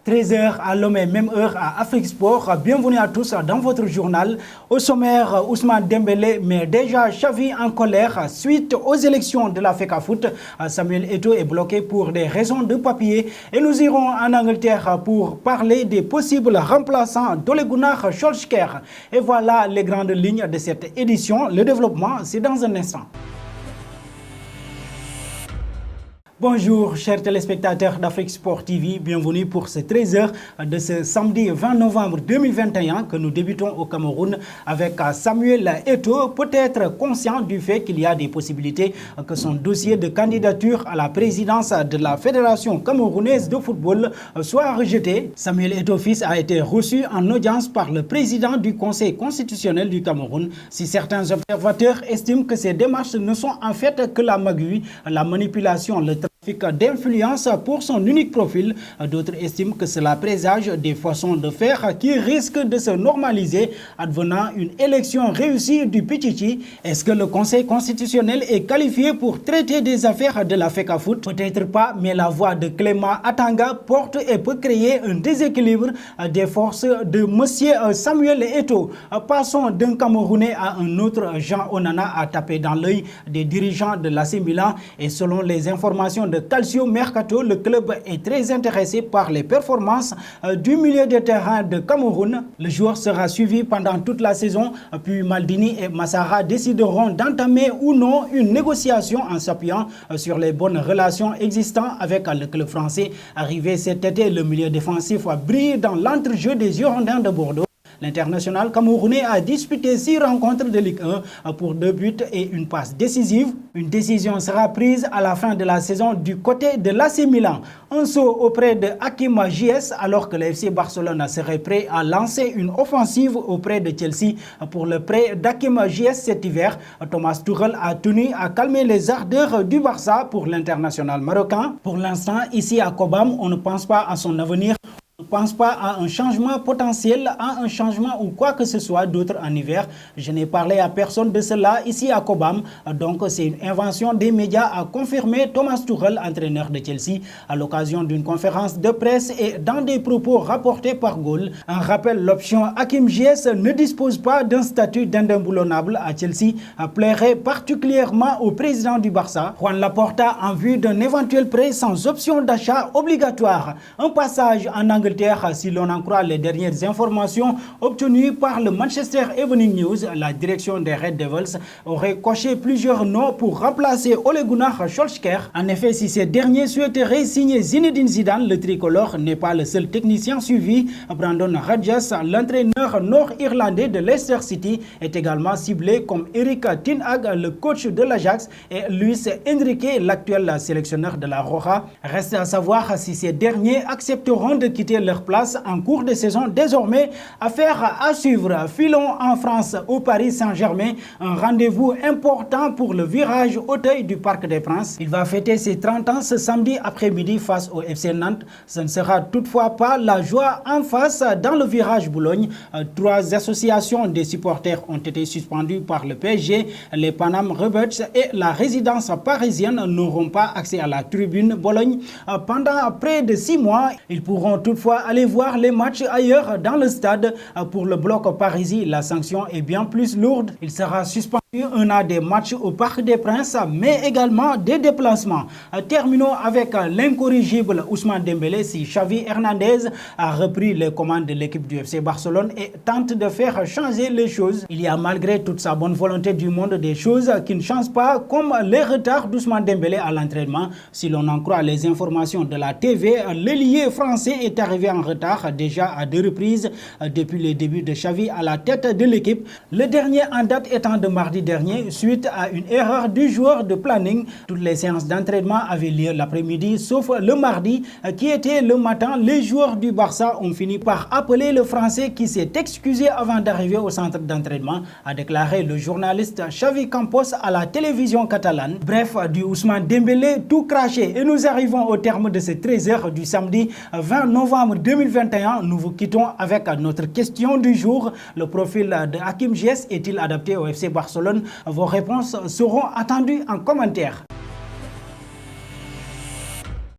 13h à Lomé, même heure à Afrique Sport. Bienvenue à tous dans votre journal. Au sommaire, Ousmane Dembélé met déjà Xavi en colère suite aux élections de la FECAFOOT. Samuel Eto'o est bloqué pour des raisons de papier. Et nous irons en Angleterre pour parler des possibles remplaçants d'Ole Gunnar Solskjaer. Et voilà les grandes lignes de cette édition. Le développement, c'est dans un instant. Bonjour chers téléspectateurs d'Afrique Sport TV, bienvenue pour ces 13h de ce samedi 20 novembre 2021 que nous débutons au Cameroun avec Samuel Eto'o, peut-être conscient du fait qu'il y a des possibilités que son dossier de candidature à la présidence de la Fédération camerounaise de football soit rejeté. Samuel Eto'o fils a été reçu en audience par le président du Conseil constitutionnel du Cameroun. Si certains observateurs estiment que ces démarches ne sont en fait que la magouille, la manipulation, le trafic d'influence pour son unique profil, d'autres estiment que cela présage des façons de faire qui risquent de se normaliser advenant une élection réussie du Pichichi. Est-ce que le Conseil constitutionnel est qualifié pour traiter des affaires de la FECAFOOT? Peut-être pas, mais la voix de Clément Atanga porte et peut créer un déséquilibre des forces de monsieur Samuel Eto'o. Passons d'un Camerounais à un autre. Jean Onana a tapé dans l'œil des dirigeants de l'AC Milan et selon les informations de Calcio Mercato, le club est très intéressé par les performances du milieu de terrain de Cameroun. Le joueur sera suivi pendant toute la saison, puis Maldini et Massara décideront d'entamer ou non une négociation en s'appuyant sur les bonnes relations existantes avec le club français. Arrivé cet été, le milieu défensif brille dans l'entrejeu des Girondins de Bordeaux. L'international camerounais a disputé 6 rencontres de Ligue 1 pour 2 buts et une passe décisive. Une décision sera prise à la fin de la saison du côté de l'AC Milan. Un saut auprès de Hakim Ziyech alors que le FC Barcelone serait prêt à lancer une offensive auprès de Chelsea pour le prêt d'Hakim Ziyech cet hiver. Thomas Tuchel a tenu à calmer les ardeurs du Barça pour l'international marocain. Pour l'instant, ici à Cobham, on ne pense pas à son avenir. Je ne pense pas à un changement potentiel, à un changement ou quoi que ce soit d'autre en hiver. Je n'ai parlé à personne de cela ici à Cobham. Donc c'est une invention des médias, a confirmé Thomas Tuchel, entraîneur de Chelsea, à l'occasion d'une conférence de presse et dans des propos rapportés par Goal. Un rappel, l'option Hakim Ziyech ne dispose pas d'un statut d'indéboulonnable à Chelsea, plairait particulièrement au président du Barça, Juan Laporta, en vue d'un éventuel prêt sans option d'achat obligatoire. Un passage en Angleterre, si l'on en croit les dernières informations obtenues par le Manchester Evening News, la direction des Red Devils aurait coché plusieurs noms pour remplacer Ole Gunnar Solskjaer. En effet, si ces derniers souhaiteraient signer Zinedine Zidane, le tricolore n'est pas le seul technicien suivi. Brandon Rodgers, l'entraîneur nord-irlandais de Leicester City, est également ciblé comme Erik ten Hag, le coach de l'Ajax, et Luis Enrique, l'actuel sélectionneur de la Roja. Reste à savoir si ces derniers accepteront de quitter leur place en cours de saison. Désormais, affaire à suivre. Filons en France au Paris Saint-Germain, un rendez-vous important pour le virage Auteuil du Parc des Princes. Il va fêter ses 30 ans ce samedi après-midi face au FC Nantes. Ce ne sera toutefois pas la joie en face dans le virage Boulogne. 3 associations des supporters ont été suspendues par le PSG. Les Panam Rebels et la résidence parisienne n'auront pas accès à la tribune Bologne pendant près de 6 mois. Ils pourront toutefois aller voir les matchs ailleurs dans le stade. Pour le bloc parisien, la sanction est bien plus lourde. Il sera suspendu un an des matchs au Parc des Princes, mais également des déplacements. Terminons avec l'incorrigible Ousmane Dembélé. Si Xavi Hernandez a repris les commandes de l'équipe du FC Barcelone et tente de faire changer les choses, il y a malgré toute sa bonne volonté du monde des choses qui ne changent pas, comme les retards d'Ousmane Dembélé à l'entraînement. Si l'on en croit les informations de la TV, l'ailier français est arrivé en retard déjà à 2 reprises depuis les débuts de Xavi à la tête de l'équipe. Le dernier en date étant de mardi dernier suite à une erreur du joueur de planning. Toutes les séances d'entraînement avaient lieu l'après-midi sauf le mardi qui était le matin. Les joueurs du Barça ont fini par appeler le Français qui s'est excusé avant d'arriver au centre d'entraînement, a déclaré le journaliste Xavi Campos à la télévision catalane. Bref, du Ousmane Dembélé tout craché. Et nous arrivons au terme de ces 13h du samedi 20 novembre 2021. Nous vous quittons avec notre question du jour. Le profil de Hakim Ziyech est-il adapté au FC Barcelone? Vos réponses seront attendues en commentaire.